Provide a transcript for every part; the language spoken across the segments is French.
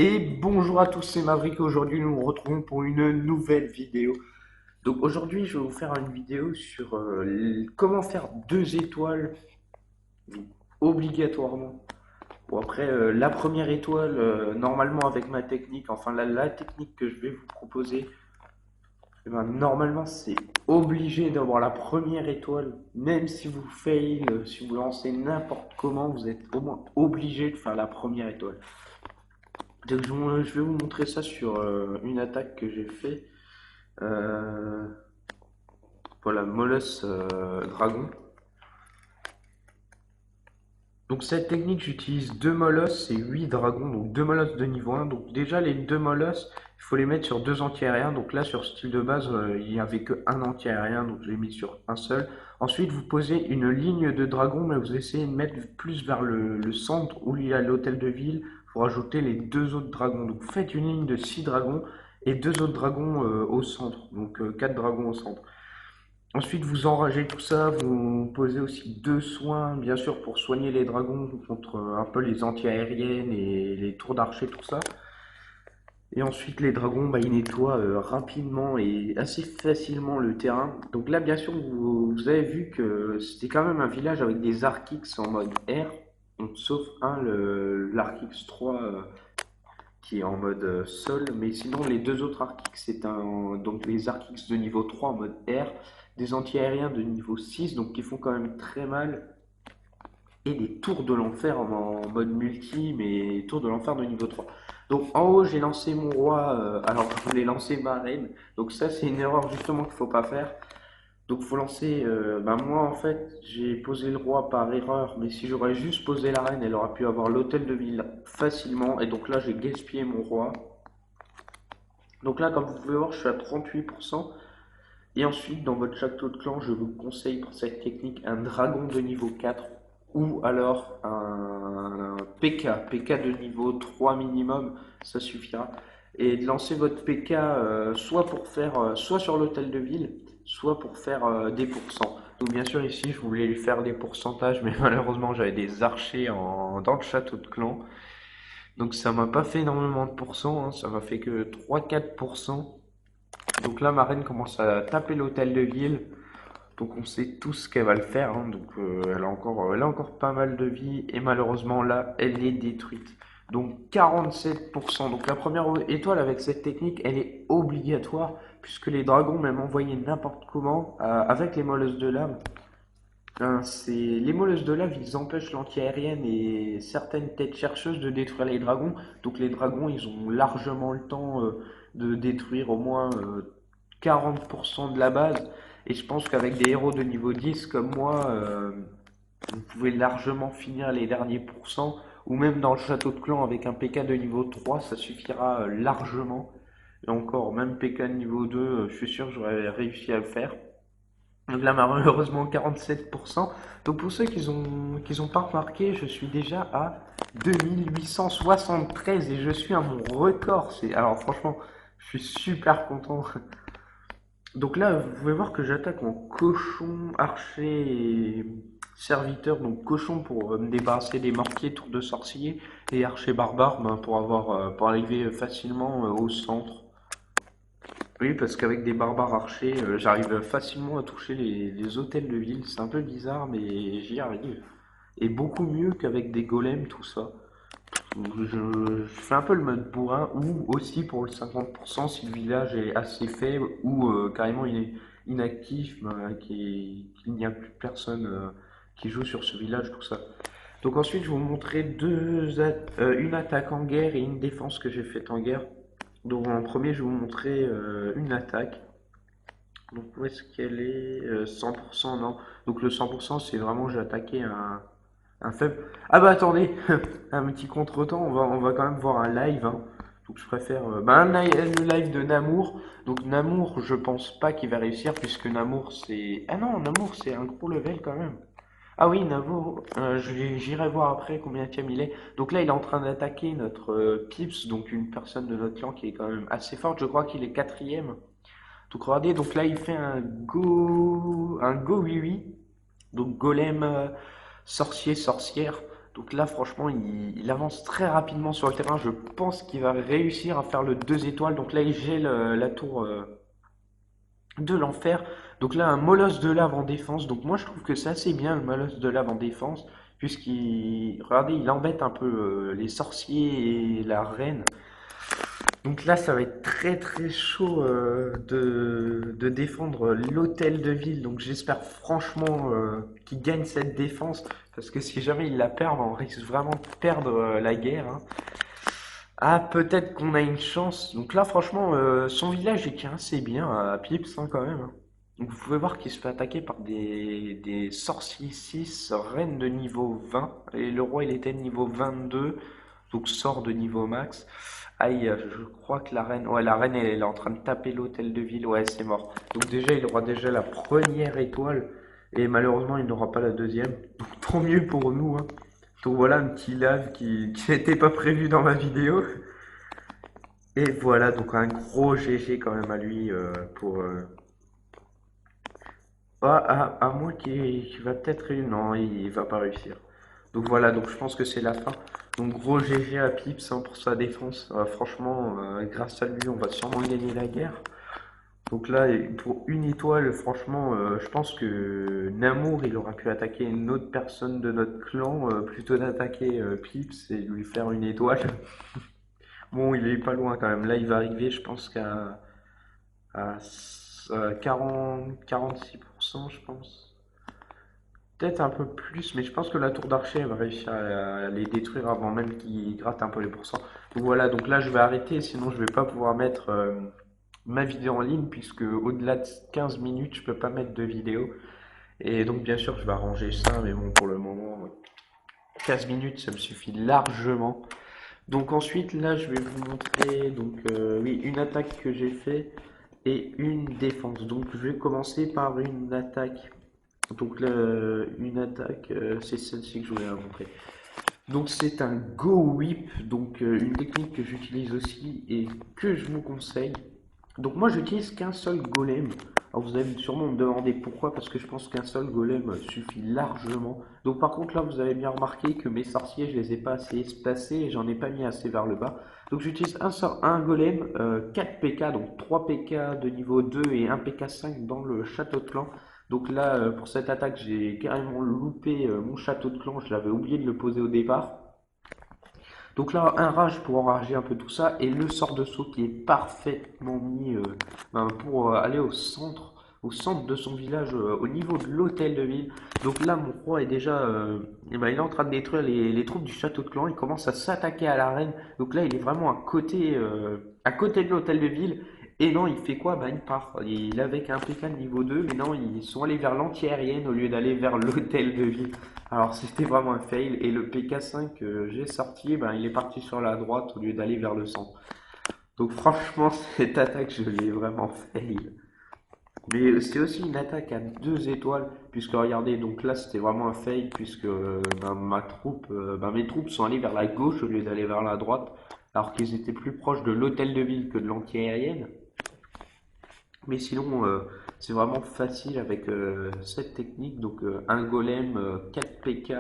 Et bonjour à tous, c'est Maverick. Aujourd'hui, nous nous retrouvons pour une nouvelle vidéo. Donc aujourd'hui, je vais vous faire une vidéo sur comment faire 2 étoiles donc, obligatoirement. Bon après, la première étoile, normalement avec ma technique, enfin la technique que je vais vous proposer, eh ben, normalement c'est obligé d'avoir la première étoile. Même si vous fail, si vous lancez n'importe comment, vous êtes au moins obligé de faire la première étoile. Donc, je vais vous montrer ça sur une attaque que j'ai fait. Euh, voilà, Moloss Dragon. Donc cette technique, j'utilise 2 Moloss et 8 dragons, donc 2 Moloss de niveau 1. Donc déjà les 2 Moloss, il faut les mettre sur 2 anti-aériens. Donc là sur style de base, il n'y avait que un anti-aérien, donc je l'ai mis sur un seul. Ensuite vous posez une ligne de dragons, mais vous essayez de mettre plus vers le centre où il y a l'hôtel de ville. Pour rajouter les 2 autres dragons. Donc vous faites une ligne de 6 dragons et 2 autres dragons au centre. Donc 4 dragons au centre. Ensuite, vous enragez tout ça, vous posez aussi 2 soins, bien sûr, pour soigner les dragons contre un peu les anti-aériennes et les tours d'archer, tout ça. Et ensuite, les dragons, bah, ils nettoient rapidement et assez facilement le terrain. Donc là, bien sûr, vous avez vu que c'était quand même un village avec des Archix en mode R, donc, sauf un, l'Archix 3 qui est en mode sol, mais sinon les 2 autres Archix, donc les Archix de niveau 3 en mode R, des anti-aériens de niveau 6, donc qui font quand même très mal, et des tours de l'enfer en mode multi, mais tours de l'enfer de niveau 3. Donc en haut, j'ai lancé mon roi, alors que je voulais lancer ma reine, donc ça c'est une erreur justement qu'il ne faut pas faire. Donc faut lancer, bah moi en fait j'ai posé le roi par erreur, mais si j'aurais juste posé la reine, elle aurait pu avoir l'hôtel de ville facilement, et donc là j'ai gaspillé mon roi. Donc là, comme vous pouvez voir, je suis à 38%. Et ensuite, dans votre château de clan, je vous conseille pour cette technique un dragon de niveau 4 ou alors un PK, PK de niveau 3 minimum, ça suffira. Et de lancer votre PK soit pour faire, soit sur l'hôtel de ville, soit pour faire des pourcents. Donc bien sûr ici je voulais lui faire des pourcentages, mais malheureusement j'avais des archers dans le château de clan. Donc ça m'a pas fait énormément de pourcents, hein, ça m'a fait que 3-4%. Donc là, ma reine commence à taper l'hôtel de ville. Donc on sait tous qu'elle va le faire, hein. Donc elle a encore pas mal de vie. Et malheureusement, là, elle est détruite. Donc 47%. Donc la première étoile avec cette technique, elle est obligatoire. Puisque les dragons, même envoyés n'importe comment, avec les molosses de lave, hein, les molosses de lave, ils empêchent l'anti-aérienne et certaines têtes chercheuses de détruire les dragons. Donc les dragons, ils ont largement le temps de détruire au moins 40% de la base. Et je pense qu'avec des héros de niveau 10 comme moi, vous pouvez largement finir les derniers pourcents. Ou même dans le château de clan avec un PK de niveau 3, ça suffira largement. Et encore, même PK de niveau 2, je suis sûr que j'aurais réussi à le faire. Donc là, malheureusement, 47%. Donc pour ceux qui ont pas remarqué, je suis déjà à 2873 et je suis à mon record. Alors franchement, je suis super content. Donc là, vous pouvez voir que j'attaque en cochon, archer et serviteur. Donc cochon pour me débarrasser des mortiers, tour de sorcier, et archer barbare ben, pour arriver facilement au centre. Oui, parce qu'avec des barbares archers, j'arrive facilement à toucher les hôtels de ville. C'est un peu bizarre, mais j'y arrive. Et beaucoup mieux qu'avec des golems, tout ça. Je fais un peu le mode bourrin, ou aussi pour le 50% si le village est assez faible, ou carrément il est inactif, ben, qu'il n'y a plus personne qui joue sur ce village, tout ça. Donc ensuite, je vais vous montrer une attaque en guerre et une défense que j'ai faite en guerre. Donc en premier, je vais vous montrer une attaque. Donc où est-ce qu'elle est 100% non. Donc le 100% c'est vraiment j'ai attaqué un faible. Ah bah attendez, un petit contretemps, on va quand même voir un live, hein. Donc je préfère le live de Namour. Donc Namour, je pense pas qu'il va réussir puisque Namour c'est... Ah non, Namour c'est un gros level quand même. Ah oui, Namour, j'irai voir après combien il est. Donc là, il est en train d'attaquer notre Pips, donc une personne de notre clan qui est quand même assez forte. Je crois qu'il est quatrième. Donc regardez, donc là il fait un go oui oui. Donc golem sorcier sorcière. Donc là, franchement, il avance très rapidement sur le terrain. Je pense qu'il va réussir à faire le 2 étoiles. Donc là, il gèle la tour de l'enfer. Donc là, un molosse de lave en défense. Donc moi, je trouve que c'est assez bien le molosse de lave en défense. Puisqu'il, regardez, il embête un peu les sorciers et la reine. Donc là, ça va être très très chaud de défendre l'hôtel de ville. Donc j'espère franchement qu'il gagne cette défense. Parce que si jamais il la perd, on risque vraiment de perdre la guerre, hein. Ah, peut-être qu'on a une chance. Donc là, franchement, son village il tient assez bien à Pips, hein, quand même, hein. Donc vous pouvez voir qu'il se fait attaquer par des sorciers 6, reine de niveau 20. Et le roi, il était de niveau 22. Donc sort de niveau max. Aïe, je crois que la reine... Ouais, la reine, elle est en train de taper l'hôtel de ville. Ouais, c'est mort. Donc déjà, il aura déjà la première étoile. Et malheureusement, il n'aura pas la deuxième. Donc tant mieux pour nous, hein. Donc voilà un petit lave qui n'était pas prévu dans ma vidéo. Et voilà, donc un gros GG quand même à lui pour... à moins qu'il va peut-être réussir. Non, il va pas réussir. Donc voilà, donc je pense que c'est la fin. Donc gros GG à Pips, hein, pour sa défense. Franchement, grâce à lui, on va sûrement gagner la guerre. Donc là, pour une étoile, franchement, je pense que Namour, il aurait pu attaquer une autre personne de notre clan, plutôt d'attaquer Pips et lui faire une étoile. Bon, il est pas loin quand même. Là, il va arriver, je pense à 46%, je pense. Peut-être un peu plus, mais je pense que la tour d'archer elle va réussir à les détruire avant même qu'ils grattent un peu les pourcents. Donc voilà, donc là je vais arrêter, sinon je vais pas pouvoir mettre ma vidéo en ligne, puisque au-delà de 15 minutes, je peux pas mettre de vidéo. Et donc bien sûr, je vais arranger ça, mais bon, pour le moment, 15 minutes, ça me suffit largement. Donc ensuite, là, je vais vous montrer donc oui, une attaque que j'ai fait et une défense. Donc je vais commencer par une attaque. Donc là, une attaque, c'est celle-ci que je voulais vous montrer. Donc c'est un Go Whip, donc une technique que j'utilise aussi et que je vous conseille. Donc moi j'utilise qu'un seul golem. Alors vous allez sûrement me demander pourquoi, parce que je pense qu'un seul golem suffit largement. Donc par contre là vous avez bien remarqué que mes sorciers je les ai pas assez espacés et j'en ai pas mis assez vers le bas. Donc j'utilise un golem, 4 PK, donc 3 PK de niveau 2 et 1 PK 5 dans le château de clan. Donc là pour cette attaque j'ai carrément loupé mon château de clan, je l'avais oublié de le poser au départ. Donc là, un rage pour enrager un peu tout ça, et le sort de saut qui est parfaitement mis pour aller au centre de son village, au niveau de l'hôtel de ville. Donc là, mon roi est déjà, il est en train de détruire les troupes du château de clan, il commence à s'attaquer à la reine. Donc là, il est vraiment à côté de l'hôtel de ville. Et non, il fait quoi? Bah, il part. Il avait qu'un PK de niveau 2, mais non, ils sont allés vers l'anti-aérienne au lieu d'aller vers l'hôtel de ville. Alors c'était vraiment un fail et le PK5 que j'ai sorti, ben, il est parti sur la droite au lieu d'aller vers le centre. Donc franchement cette attaque je l'ai vraiment fail. Mais c'est aussi une attaque à 2 étoiles puisque regardez donc là c'était vraiment un fail puisque ben, mes troupes sont allées vers la gauche au lieu d'aller vers la droite alors qu'ils étaient plus proches de l'hôtel de ville que de l'anti-aérienne. Mais sinon, c'est vraiment facile avec cette technique. Donc, un golem, 4 PK,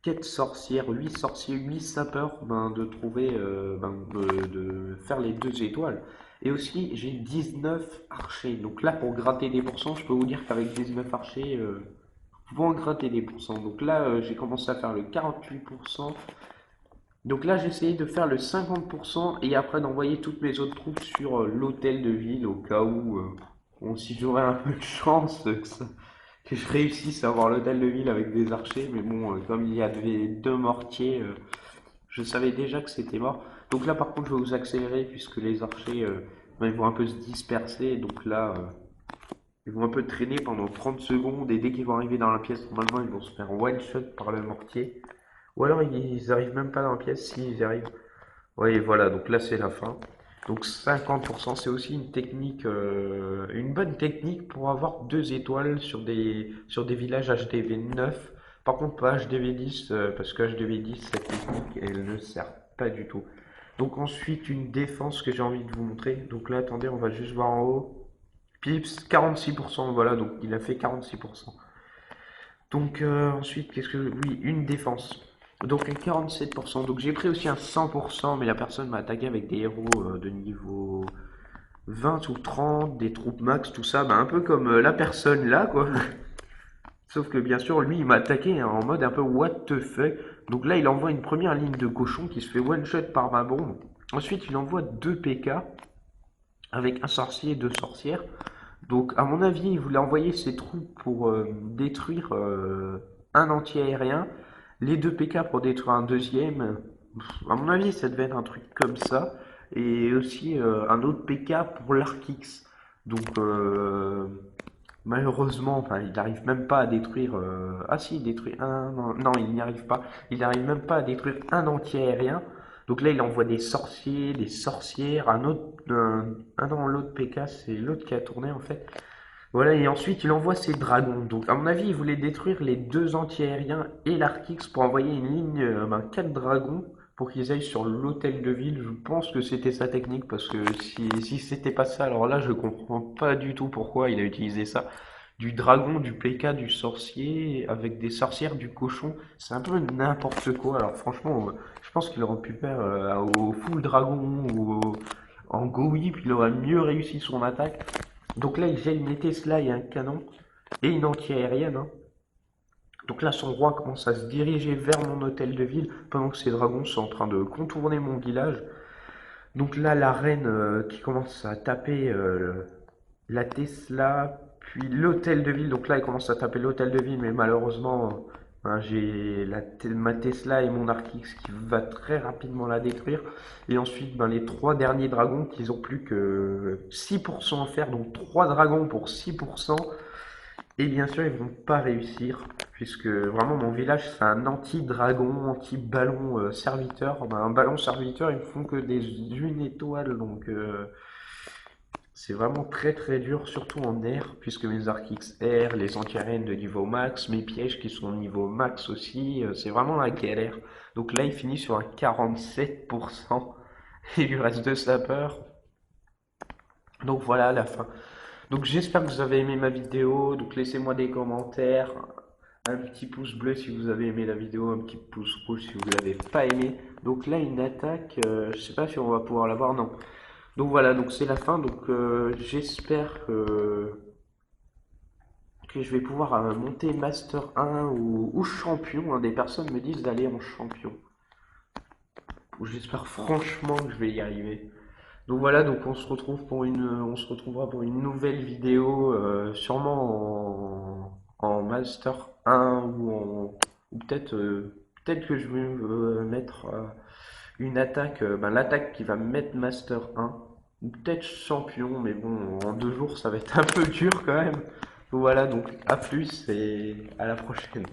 4 sorcières, 8 sorciers, 8 sapeurs, ben, de trouver, de faire les 2 étoiles. Et aussi, j'ai 19 archers. Donc là, pour gratter des pourcents, je peux vous dire qu'avec 19 archers, vous pouvez en gratter des pourcents. Donc là, j'ai commencé à faire le 48%. Donc là, j'ai essayé de faire le 50% et après d'envoyer toutes mes autres troupes sur l'hôtel de ville au cas où, bon, si j'aurais un peu de chance que je réussisse à avoir l'hôtel de ville avec des archers. Mais bon, comme il y avait 2 mortiers, je savais déjà que c'était mort. Donc là, par contre, je vais vous accélérer puisque les archers, ben, ils vont un peu se disperser. Donc là, ils vont un peu traîner pendant 30 secondes et dès qu'ils vont arriver dans la pièce, normalement, ils vont se faire one shot par le mortier. Ou alors ils arrivent même pas dans la pièce, si ils y arrivent. Oui, voilà, donc là c'est la fin. Donc 50%, c'est aussi une technique, une bonne technique pour avoir 2 étoiles sur des villages HDV 9. Par contre pas HDV 10, parce que HDV 10, cette technique, elle ne sert pas du tout. Donc ensuite, une défense que j'ai envie de vous montrer. Donc là, attendez, on va juste voir en haut. Pips, 46%, voilà, donc il a fait 46%. Donc ensuite, qu'est-ce que... Oui, une défense. Donc un 47%. Donc j'ai pris aussi un 100%, mais la personne m'a attaqué avec des héros de niveau 20 ou 30, des troupes max, tout ça. Bah, un peu comme la personne là, quoi. Sauf que bien sûr, lui, il m'a attaqué hein, en mode un peu what the fuck. Donc là, il envoie une première ligne de cochon qui se fait one shot par ma bombe. Ensuite, il envoie deux PK avec un sorcier et deux sorcières. Donc, à mon avis, il voulait envoyer ses troupes pour détruire un anti-aérien, les deux PK pour détruire un deuxième. À mon avis, ça devait être un truc comme ça. Et aussi un autre PK pour l'Arkix. Donc, malheureusement, enfin, il n'arrive même pas à détruire. Ah si, il détruit un. Non, non, il n'y arrive pas. Il n'arrive même pas à détruire un anti-aérien. Donc là, il envoie des sorciers, des sorcières, un autre. Ah non, l'autre PK, c'est l'autre qui a tourné en fait. Voilà, et ensuite il envoie ses dragons. Donc, à mon avis, il voulait détruire les deux anti-aériens et l'Arkix pour envoyer une ligne, 4 dragons pour qu'ils aillent sur l'hôtel de ville. Je pense que c'était sa technique parce que si c'était pas ça, alors là, je comprends pas du tout pourquoi il a utilisé ça. Du dragon, du PK, du sorcier, avec des sorcières, du cochon, c'est un peu n'importe quoi. Alors, franchement, je pense qu'il aurait pu faire au full dragon ou en go whip, il aurait mieux réussi son attaque. Donc là, il gèle une Tesla et un canon et une anti-aérienne, hein. Donc là, son roi commence à se diriger vers mon hôtel de ville pendant que ses dragons sont en train de contourner mon village. Donc là, la reine qui commence à taper la Tesla, puis l'hôtel de ville. Donc là, il commence à taper l'hôtel de ville, mais malheureusement, hein, j'ai ma Tesla et mon Arcix qui va très rapidement la détruire. Et ensuite, ben, les trois derniers dragons qui ont plus que 6% à faire, donc 3 dragons pour 6%. Et bien sûr, ils vont pas réussir, puisque vraiment mon village c'est un anti-dragon, anti-ballon serviteur. Ben, un ballon serviteur, ils ne font que des une étoile, donc c'est vraiment très très dur, surtout en air, puisque mes arcs XR, les anti-aériennes de niveau max, mes pièges qui sont au niveau max aussi, c'est vraiment la galère. Donc là, il finit sur un 47%, il lui reste deux sapeurs. Donc voilà la fin. Donc j'espère que vous avez aimé ma vidéo, donc laissez-moi des commentaires, un petit pouce bleu si vous avez aimé la vidéo, un petit pouce rouge si vous l'avez pas aimé. Donc là une attaque, je sais pas si on va pouvoir la voir, non. Donc voilà, donc c'est la fin, donc j'espère que je vais pouvoir monter Master 1 ou champion, hein. Des personnes me disent d'aller en champion. J'espère franchement que je vais y arriver. Donc voilà, donc on se retrouvera pour une nouvelle vidéo, sûrement en Master 1 ou peut-être que je vais mettre une attaque, ben, l'attaque qui va me mettre Master 1 ou peut-être champion, mais bon, en 2 jours ça va être un peu dur quand même. Donc voilà, donc à plus et à la prochaine.